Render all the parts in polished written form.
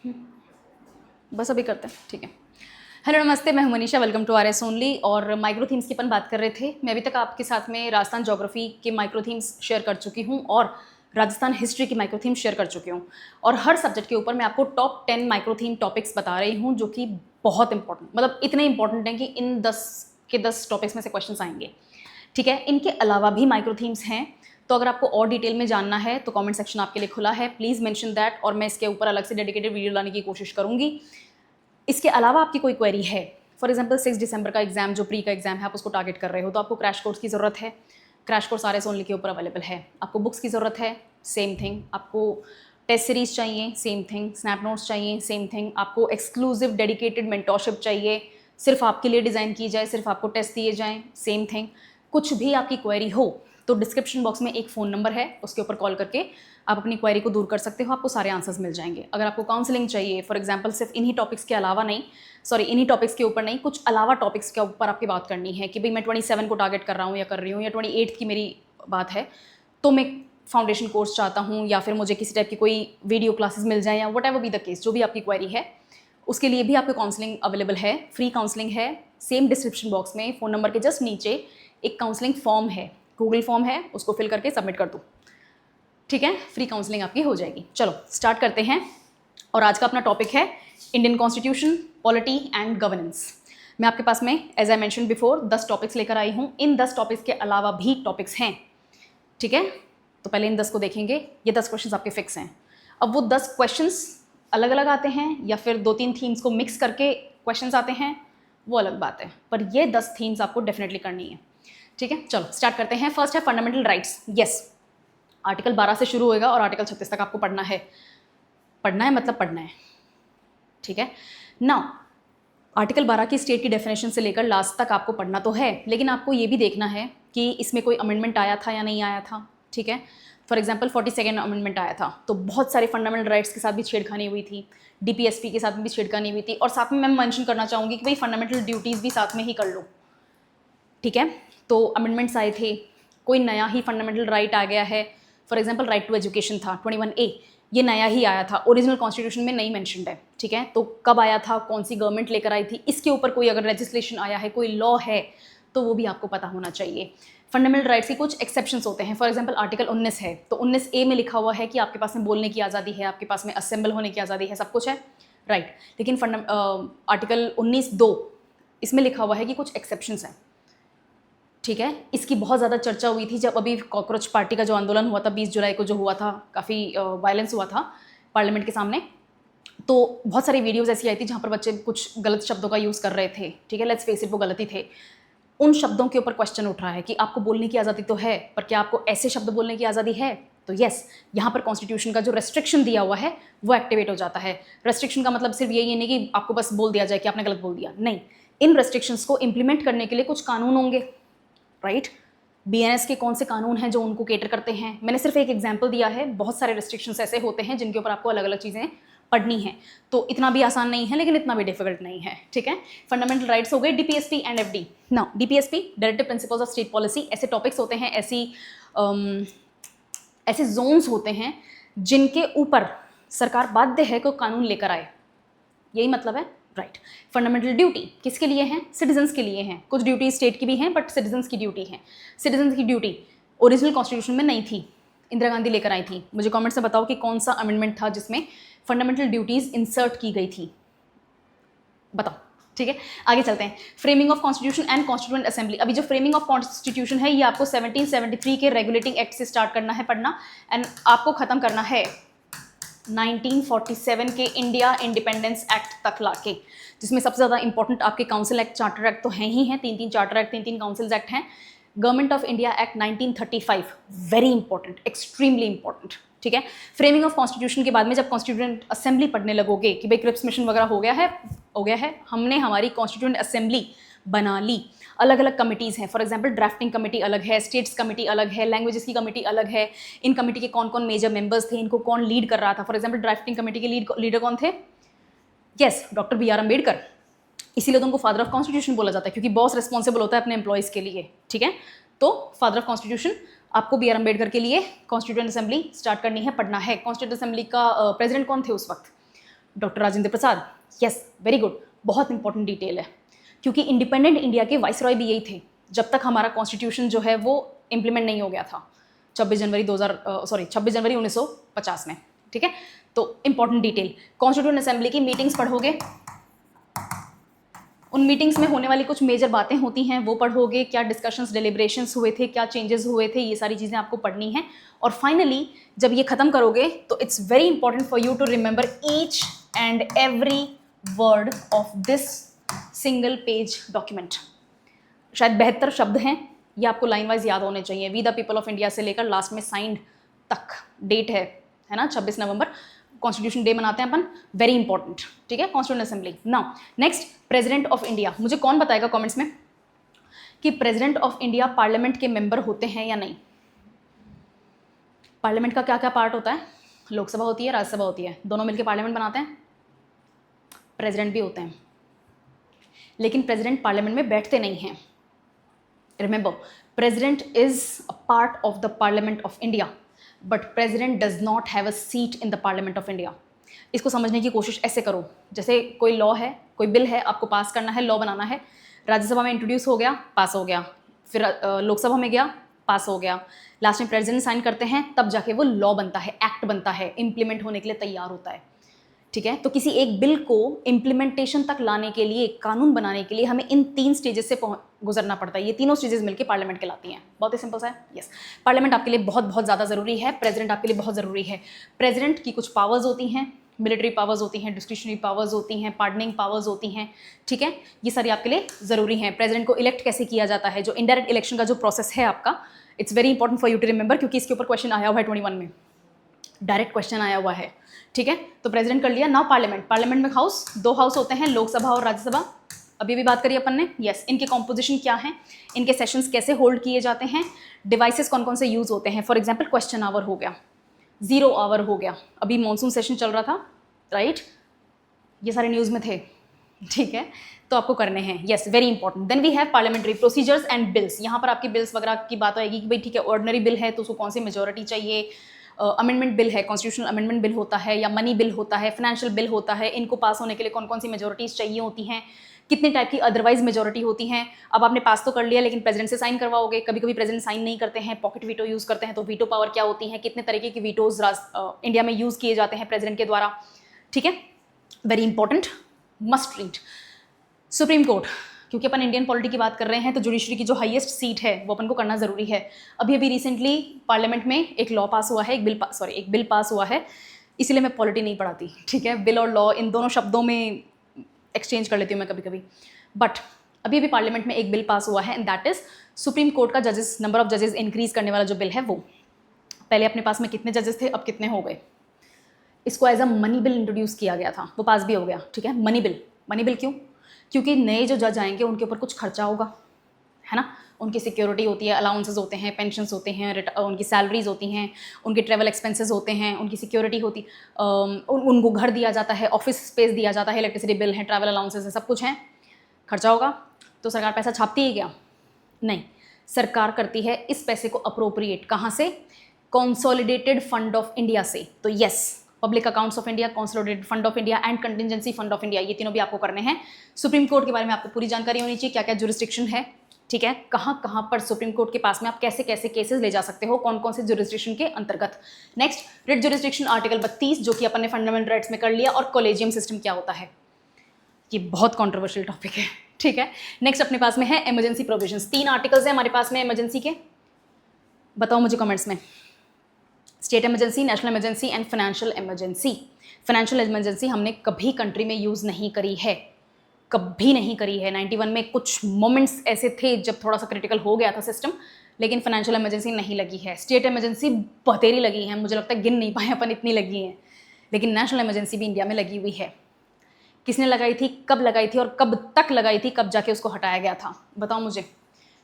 बस अभी करते हैं, ठीक है। हेलो नमस्ते, मैं हूं Manisha, welcome to R S only. और माइक्रो थीम्स की अपन बात कर रहे थे। मैं अभी तक आपके साथ में राजस्थान ज्योग्राफी के माइक्रो थीम्स शेयर कर चुकी हूं और राजस्थान हिस्ट्री की माइक्रो थीम्स शेयर कर चुकी हूं। और हर सब्जेक्ट के ऊपर मैं आपको टॉप 10 माइक्रो थीम टॉपिक्स बता रही हूं, जो कि बहुत इंपॉर्टेंट, मतलब इतने इंपॉर्टेंट हैं कि इन 10 के 10 टॉपिक्स में से क्वेश्चन आएंगे, ठीक है। इनके अलावा भी माइक्रो थीम्स हैं, तो अगर आपको और डिटेल में जानना है तो कमेंट सेक्शन आपके लिए खुला है, प्लीज़ मेंशन दैट, और मैं इसके ऊपर अलग से डेडिकेटेड वीडियो लाने की कोशिश करूंगी। इसके अलावा आपकी कोई क्वेरी है, फॉर एग्जांपल 6 दिसंबर का एग्जाम, जो प्री का एग्जाम है, आप उसको टारगेट कर रहे हो, तो आपको क्रैश कोर्स की ज़रूरत है। Crash course are S only के ऊपर अवेलेबल है। आपको बुक्स की ज़रूरत है, सेम थिंग। आपको टेस्ट सीरीज चाहिए, सेम थिंग। स्नैप नोट्स चाहिए, सेम थिंग। आपको एक्सक्लूसिव डेडिकेटेड मेंटोरशिप चाहिए, सिर्फ आपके लिए डिज़ाइन की जाए, सिर्फ आपको टेस्ट दिए जाएँ, सेम थिंग। कुछ भी आपकी क्वेरी हो तो डिस्क्रिप्शन बॉक्स में एक फ़ोन नंबर है, उसके ऊपर कॉल करके आप अपनी क्वेरी को दूर कर सकते हो, आपको सारे आंसर्स मिल जाएंगे। अगर आपको काउंसलिंग चाहिए, फॉर एग्जांपल सिर्फ इन्हीं टॉपिक्स के अलावा नहीं, सॉरी इन्हीं टॉपिक्स के ऊपर नहीं, कुछ अलावा टॉपिक्स के ऊपर आपकी बात करनी है कि भाई मैं 27 को टारगेट कर रहा हूँ या कर रही हूँ, या 28 की मेरी बात है, तो मैं फाउंडेशन कोर्स चाहता हूँ, या फिर मुझे किसी टाइप की कोई वीडियो क्लासेस मिल जाए, या what ever be the case, जो भी आपकी क्वेरी है, उसके लिए भी आपको काउंसलिंग अवेलेबल है। फ्री काउंसलिंग है। सेम डिस्क्रिप्शन बॉक्स में फ़ोन नंबर के जस्ट नीचे एक काउंसलिंग फॉर्म है, गूगल फॉर्म है, उसको फिल करके सबमिट कर दो, ठीक है। फ्री काउंसलिंग आपकी हो जाएगी। चलो स्टार्ट करते हैं। और आज का अपना टॉपिक है Indian constitution, polity and governance. मैं आपके पास में as I mention before 10 topics लेकर आई हूँ। इन 10 टॉपिक्स के अलावा भी टॉपिक्स हैं, ठीक है। तो पहले इन 10 को देखेंगे। ये 10 क्वेश्चंस आपके फिक्स हैं। अब वो 10 क्वेश्चंस अलग अलग आते हैं या फिर 2-3 थीम्स को मिक्स करके क्वेश्चंस आते हैं, वो अलग बात है, पर ये 10 थीम्स आपको डेफिनेटली करनी है, ठीक है। चलो स्टार्ट करते हैं। फर्स्ट है फंडामेंटल राइट्स। यस, आर्टिकल 12 से शुरू होएगा और आर्टिकल 36 तक आपको पढ़ना है। पढ़ना है मतलब पढ़ना है, ठीक है ना। आर्टिकल 12 की स्टेट की डेफिनेशन से लेकर लास्ट तक आपको पढ़ना तो है, लेकिन आपको ये भी देखना है कि इसमें कोई अमेंडमेंट आया था या नहीं आया था, ठीक है। फॉर एग्जांपल 42nd अमेंडमेंट आया था, तो बहुत सारे फंडामेंटल राइट्स के साथ भी छेड़खानी हुई थी, डीपीएसपी के साथ भी छेड़खानी हुई थी। और साथ में मैं मेंशन करना चाहूँगी कि भाई फंडामेंटल ड्यूटीज़ भी साथ में ही कर लो, ठीक है। तो अमेंडमेंट्स आए थे, कोई नया ही फंडामेंटल राइट आ गया है। For example right to education था 21A, ये नया ही आया था, ओरिजिनल कॉन्स्टिट्यूशन में नहीं मेंशन्ड है, ठीक है। तो कब आया था, कौन सी गवर्नमेंट लेकर आई थी, इसके ऊपर कोई अगर लेजिस्लेशन आया है, कोई लॉ है, तो वो भी आपको पता होना चाहिए। फंडामेंटल राइट्स के कुछ एक्सेप्शंस होते हैं। फॉर एग्जांपल आर्टिकल 19 है, तो 19A में लिखा हुआ है कि आपके पास में बोलने की आज़ादी है, आपके पास में असेंबल होने की आज़ादी है, सब कुछ है, राइट। लेकिन आर्टिकल 19(2) इसमें लिखा हुआ है कि कुछ एक्सेप्शंस हैं, ठीक है। इसकी बहुत ज़्यादा चर्चा हुई थी जब अभी कॉकरोच पार्टी का जो आंदोलन हुआ था 20 जुलाई को, जो हुआ था, काफ़ी वायलेंस हुआ था पार्लियामेंट के सामने। तो बहुत सारी वीडियोस ऐसी आई थी जहाँ पर बच्चे कुछ गलत शब्दों का यूज़ कर रहे थे, ठीक है। लेट्स फेस इट, वो गलत ही थे। उन शब्दों के ऊपर क्वेश्चन उठ रहा है कि आपको बोलने की आज़ादी तो है, पर क्या आपको ऐसे शब्द बोलने की आज़ादी है? तो यस, यहाँ पर कॉन्स्टिट्यूशन का जो रेस्ट्रिक्शन दिया हुआ है वो एक्टिवेट हो जाता है। रेस्ट्रिक्शन का मतलब सिर्फ यही नहीं कि आपको बस बोल दिया जाए कि आपने गलत बोल दिया, नहीं। इन रेस्ट्रिक्शंस को इम्प्लीमेंट करने के लिए कुछ कानून होंगे, राइट। बीएनएस के कौन से कानून हैं जो उनको केटर करते हैं? मैंने सिर्फ एक एग्जांपल दिया है, बहुत सारे रेस्ट्रिक्शंस ऐसे होते हैं जिनके ऊपर आपको अलग अलग चीज़ें पढ़नी है। तो इतना भी आसान नहीं है, लेकिन इतना भी डिफिकल्ट नहीं है, ठीक है। फंडामेंटल राइट्स हो गए। DPSP and FD. ना DPSP, directive principles of state policy, ऐसे टॉपिक्स होते हैं, ऐसे जोन्स होते हैं जिनके ऊपर सरकार बाध्य है कि कानून लेकर आए, यही मतलब है, राइट। फंडामेंटल ड्यूटी किसके लिए हैं? सिटीजन्स के लिए हैं। कुछ ड्यूटी स्टेट की भी हैं, बट सिटीजन्स की ड्यूटी है। सिटीजन्स की ड्यूटी ओरिजिनल कॉन्स्टिट्यूशन में नहीं थी, इंदिरा गांधी लेकर आई थी। मुझे कमेंट्स में बताओ कि कौन सा अमेंडमेंट था जिसमें फंडामेंटल ड्यूटीज इंसर्ट की गई थी, बताओ, ठीक है। आगे चलते हैं। Framing of constitution and constituent assembly. अभी जो फ्रेमिंग ऑफ कॉन्स्टिट्यूशन है ये आपको 1773 के रेगुलेटिंग एक्ट से स्टार्ट करना है पढ़ना, एंड आपको खत्म करना है 1947 के इंडिया इंडिपेंडेंस एक्ट तक लाके, जिसमें सबसे ज़्यादा इंपॉर्टेंट आपके काउंसिल एक्ट, चार्टर एक्ट तो हैं ही हैं, 3-3 चार्टर एक्ट, 3-3 काउंसिल्स एक्ट हैं। Government of India act 1935, very important, extremely important, ठीक है। फ्रेमिंग ऑफ कॉन्स्टिट्यूशन के बाद में जब कॉन्स्टिट्यूएंट असेंबली पढ़ने लगोगे कि भाई क्रिप्स मिशन वगैरह हो गया है, हमने हमारी कॉन्स्टिट्यूएंट असेंबली बना ली। अलग अलग कमिटीज़ हैं, फॉर एग्जांपल ड्राफ्टिंग कमेटी अलग है, स्टेट्स कमेटी अलग है, लैंग्वेजेस की कमेटी अलग है। इन कमेटी के कौन कौन मेजर मेंबर्स थे, इनको कौन लीड कर रहा था? फॉर एग्जांपल ड्राफ्टिंग कमेटी के लीडर कौन थे? Yes, doctor B R Ambedkar. इसीलिए तो उनको फादर ऑफ कॉन्स्टिट्यूशन बोला जाता है, क्योंकि बॉस रिस्पॉन्सिबल होता है अपने एम्प्लॉयज़ के लिए, ठीक है। तो फादर ऑफ कॉन्स्टिट्यूशन आपको बी आर अम्बेडकर के लिए कॉन्स्टिट्यूएंट असेंबली स्टार्ट करनी है, पढ़ना है। कॉन्स्टिट्यूएंट असेंबली का प्रेसिडेंट कौन थे उस वक्त? Doctor Rajendra Prasad, yes very good, बहुत इंपॉर्टेंट डिटेल है, क्योंकि इंडिपेंडेंट इंडिया के वाइसरॉय भी यही थे जब तक हमारा कॉन्स्टिट्यूशन जो है वो इम्प्लीमेंट नहीं हो गया था 26 जनवरी 1950 में, ठीक है। तो इंपॉर्टेंट डिटेल, कॉन्स्टिट्यूएंट असेंबली की मीटिंग्स पढ़ोगे, उन मीटिंग्स में होने वाली कुछ मेजर बातें होती हैं वो पढ़ोगे, क्या डिस्कशंस डिलिब्रेशंस हुए थे, क्या चेंजेस हुए थे, ये सारी चीज़ें आपको पढ़नी हैं। और फाइनली जब ये खत्म करोगे तो it's very important for you to remember each and every word of this single page document. शायद 72 शब्द हैं, ये आपको लाइन वाइज याद होने चाहिए। We the people of India से लेकर लास्ट में साइंड तक डेट है ना, 26 नवंबर कॉन्स्टिट्यूशन डे मनाते हैं अपन, वेरी इंपॉर्टेंट, ठीक है। Constituent assembly. Now next, president of India. मुझे कौन बताएगा कमेंट्स में कि प्रेसिडेंट ऑफ इंडिया पार्लियामेंट के मेंबर होते हैं या नहीं? पार्लियामेंट का क्या क्या पार्ट होता है? लोकसभा होती है, राज्यसभा होती है, दोनों मिलकर पार्लियामेंट बनाते हैं, प्रेसिडेंट भी होते हैं, लेकिन प्रेसिडेंट पार्लियामेंट में बैठते नहीं हैं। Remember, president is a part of the parliament of India, but president does not have a seat in the parliament of India. इसको समझने की कोशिश ऐसे करो, जैसे कोई लॉ है, कोई बिल है, आपको पास करना है, लॉ बनाना है, राज्यसभा में इंट्रोड्यूस हो गया, पास हो गया, फिर लोकसभा में गया, पास हो गया, लास्ट में प्रेसिडेंट साइन करते हैं, तब जाके वो लॉ बनता है, एक्ट बनता है, इंप्लीमेंट होने के लिए तैयार होता है, ठीक है। तो किसी एक बिल को इम्प्लीमेंटेशन तक लाने के लिए, कानून बनाने के लिए हमें इन 3 स्टेजेस से गुजरना पड़ता है। ये तीनों स्टेजेस मिलकर पार्लियामेंट कहलाती हैं। बहुत ही सिंपल सा है। यस, पार्लियामेंट आपके लिए बहुत बहुत ज़्यादा ज़रूरी है, प्रेसिडेंट आपके लिए बहुत ज़रूरी है। प्रेसिडेंट की कुछ पावर्स होती हैं, मिलिट्री पावर्स होती हैं, डिस्क्रिशनरी पावर्स होती हैं, पार्डनिंग पावर्स होती हैं, ठीक है। ये सारी आपके लिए ज़रूरी हैं। प्रेसिडेंट को इलेक्ट कैसे किया जाता है, जो इनडायरेक्ट इलेक्शन का जो प्रोसेस है आपका, it's very important for you to remember, क्योंकि इसके ऊपर क्वेश्चन आया हुआ है 21 में, डायरेक्ट क्वेश्चन आया हुआ है, ठीक है। तो प्रेसिडेंट कर लिया। नाउ पार्लियामेंट, पार्लियामेंट में हाउस, 2 हाउस होते हैं, लोकसभा और राज्यसभा। अभी भी बात करी अपन ने, यस। इनके कॉम्पोजिशन क्या है, इनके सेशंस कैसे होल्ड किए जाते हैं, डिवाइसेस कौन कौन से यूज होते हैं। फॉर एग्जाम्पल क्वेश्चन आवर हो गया, 0 आवर हो गया, अभी मानसून सेशन चल रहा था, राइट, ये सारे न्यूज़ में थे, ठीक है, तो आपको करने हैं, yes, very important. Then we have parliamentary procedures and bills. यहाँ पर आपकी बिल्स वगैरह की बात आएगी कि भाई ठीक है, ऑर्डिनरी बिल है तो उसको कौन सी मेजोरिटी चाहिए, अमेंडमेंट बिल है, कॉन्स्टिट्यूशनल अमेंडमेंट बिल होता है, या मनी बिल होता है, फाइनेंशियल बिल होता है, इनको पास होने के लिए कौन कौन सी मेजोरिटीज़ चाहिए होती हैं, कितने टाइप की अदरवाइज मेजोरिटी होती हैं। अब आपने पास तो कर लिया, लेकिन प्रेसिडेंट से साइन करवाओगे, कभी कभी प्रेसिडेंट साइन नहीं करते हैं, पॉकेट वीटो यूज़ करते हैं, तो वीटो पावर क्या होती है, कितने तरीके की वीटोज इंडिया में यूज़ किए जाते हैं प्रेसिडेंट के द्वारा, ठीक है, very important, must read. Supreme court, क्योंकि अपन इंडियन पॉलिटी की बात कर रहे हैं तो जुडिशरी की जो हाईएस्ट सीट है वो अपन को करना ज़रूरी है। अभी रिसेंटली पार्लियामेंट में एक लॉ पास हुआ है, एक बिल पास हुआ है, इसीलिए मैं पॉलिटी नहीं पढ़ाती, ठीक है। बिल और लॉ इन दोनों शब्दों में एक्सचेंज कर लेती हूँ मैं कभी कभी, बट अभी पार्लियामेंट में एक बिल पास हुआ है, and that is supreme court का जजेस, नंबर ऑफ जजेस इंक्रीज करने वाला जो बिल है वो। पहले अपने पास में कितने जजेस थे, अब कितने हो गए। इसको as a money bill introduce किया गया था, वो पास भी हो गया, ठीक है। मनी बिल क्यों? क्योंकि नए जो जज आएंगे उनके ऊपर कुछ खर्चा होगा, है ना, उनकी सिक्योरिटी होती है, अलाउंसेस होते हैं, पेंशन्स होते हैं, उनकी सैलरीज होती हैं, उनके ट्रैवल एक्सपेंसेस होते हैं, उनकी सिक्योरिटी होती, उनको घर दिया जाता है, ऑफिस स्पेस दिया जाता है, इलेक्ट्रिसिटी बिल है, ट्रैवल अलाउंसेस है, सब कुछ है, खर्चा होगा। तो सरकार पैसा छापती है क्या? नहीं, सरकार करती है इस पैसे को अप्रोप्रिएट, कहाँ से? कंसोलिडेटेड फंड ऑफ इंडिया से। तो yes, public accounts of India, consolidated fund of India and contingency fund of India, ये तीनों भी आपको करने हैं। सुप्रीम कोर्ट के बारे में आपको पूरी जानकारी होनी चाहिए, क्या क्या जुरिस्डिक्शन है, ठीक है, कहाँ कहाँ पर सुप्रीम कोर्ट के पास में आप कैसे कैसे केसेस ले जा सकते हो, कौन कौन से जुरिस्डिक्शन के अंतर्गत। नेक्स्ट, रिट जुरिस्डिक्शन आर्टिकल 32, जो कि अपन ने फंडामेंटल राइट्स में कर लिया, और कॉलेजियम सिस्टम क्या होता है, ये बहुत कॉन्ट्रोवर्शियल टॉपिक है, ठीक है। नेक्स्ट अपने पास में है इमरजेंसी प्रोविजंस। 3 आर्टिकल्स हैं हमारे पास में इमरजेंसी के, बताओ मुझे कमेंट्स में। State emergency, national emergency and financial emergency. Financial emergency हमने कभी कंट्री में यूज़ नहीं करी है, कभी नहीं करी है। 91 में कुछ मोमेंट्स ऐसे थे जब थोड़ा सा क्रिटिकल हो गया था सिस्टम, लेकिन फाइनेंशियल इमरजेंसी नहीं लगी है। स्टेट इमरजेंसी बतेरी लगी है, मुझे लगता है गिन नहीं पाए अपन, इतनी लगी हैं। लेकिन नेशनल इमरजेंसी भी इंडिया में लगी हुई है। किसने लगाई थी, कब लगाई थी, और कब तक लगाई थी, कब जाके उसको हटाया गया था, बताओ मुझे,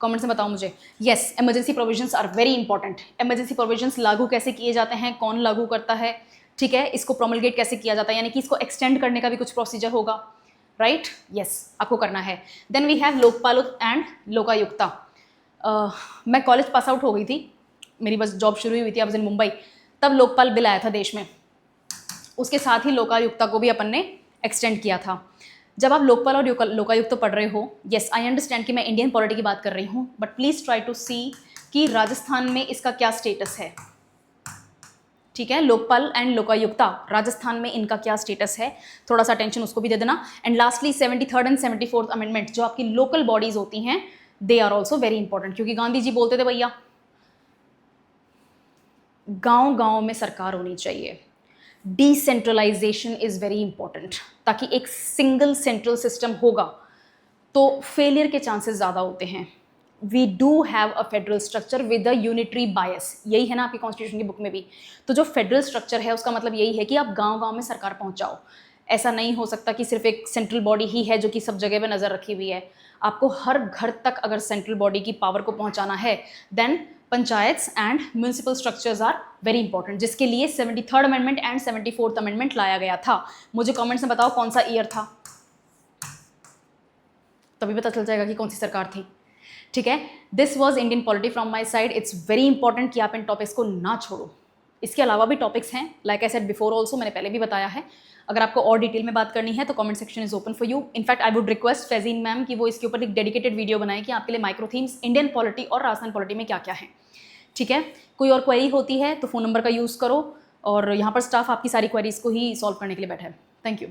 कमेंट्स में बताओ मुझे। Yes, emergency provisions are very important. Emergency provisions लागू कैसे किए जाते हैं, कौन लागू करता है, ठीक है, इसको प्रोमलगेट कैसे किया जाता है, यानी कि इसको एक्सटेंड करने का भी कुछ प्रोसीजर होगा, राइट, यस, आपको करना है। Then we have Lokpal and Lokayukta. मैं कॉलेज पास आउट हो गई थी, मेरी बस जॉब शुरू हुई थी, आई वाज इन मुंबई, तब लोकपाल बिल आया था देश में। उसके साथ ही लोकायुक्ता को भी अपन ने एक्सटेंड किया था। जब आप लोकपाल और लोकायुक्त तो पढ़ रहे हो, येस आई अंडरस्टैंड कि मैं इंडियन पॉलिटी की बात कर रही हूँ, बट प्लीज़ ट्राई टू सी कि राजस्थान में इसका क्या स्टेटस है। ठीक है, लोकपाल एंड लोकायुक्ता राजस्थान में इनका क्या स्टेटस है, थोड़ा सा अटेंशन उसको भी दे देना। And lastly 73rd and 74th amendment जो आपकी लोकल बॉडीज होती हैं, they are also very important, क्योंकि गांधी जी बोलते थे भैया गांव गांव में सरकार होनी चाहिए, डिसेंट्रलाइजेशन इज वेरी इंपॉर्टेंट, ताकि एक सिंगल सेंट्रल सिस्टम होगा तो फेलियर के चांसेस ज़्यादा होते हैं। We do have a federal structure with a unitary bias, यही है ना आपकी कॉन्स्टिट्यूशन की बुक में भी। तो जो फेडरल स्ट्रक्चर है उसका मतलब यही है कि आप गांव गांव में सरकार पहुंचाओ। ऐसा नहीं हो सकता कि सिर्फ एक सेंट्रल बॉडी ही है जो कि सब जगह पे नज़र रखी हुई है। आपको हर घर तक अगर सेंट्रल बॉडी की पावर को पहुंचाना है, then panchayats and municipal structures are very important, जिसके लिए 73rd amendment and 74th amendment लाया गया था। मुझे कमेंट्स में बताओ कौन सा ईयर था, तभी पता चल जाएगा कि कौन सी सरकार थी। ठीक है, this was Indian polity from my side. It's very important कि आप इन टॉपिक्स को ना छोड़ो। इसके अलावा भी टॉपिक्स हैं, like I said before also, मैंने पहले भी बताया है। अगर आपको और डिटेल में बात करनी है तो comment section is open for you. In fact I would request फैजीन मैम कि वो इसके ऊपर एक डेडिकेटेड वीडियो बनाए कि आपके लिए माइक्रो थीम्स इंडियन पॉलिटी और राजस्थान पॉलिटी में क्या क्या है। ठीक है, कोई और क्वेरी होती है तो फ़ोन नंबर का यूज़ करो, और यहाँ पर स्टाफ आपकी सारी क्वेरीज को ही सॉल्व करने के लिए बैठा है। Thank you.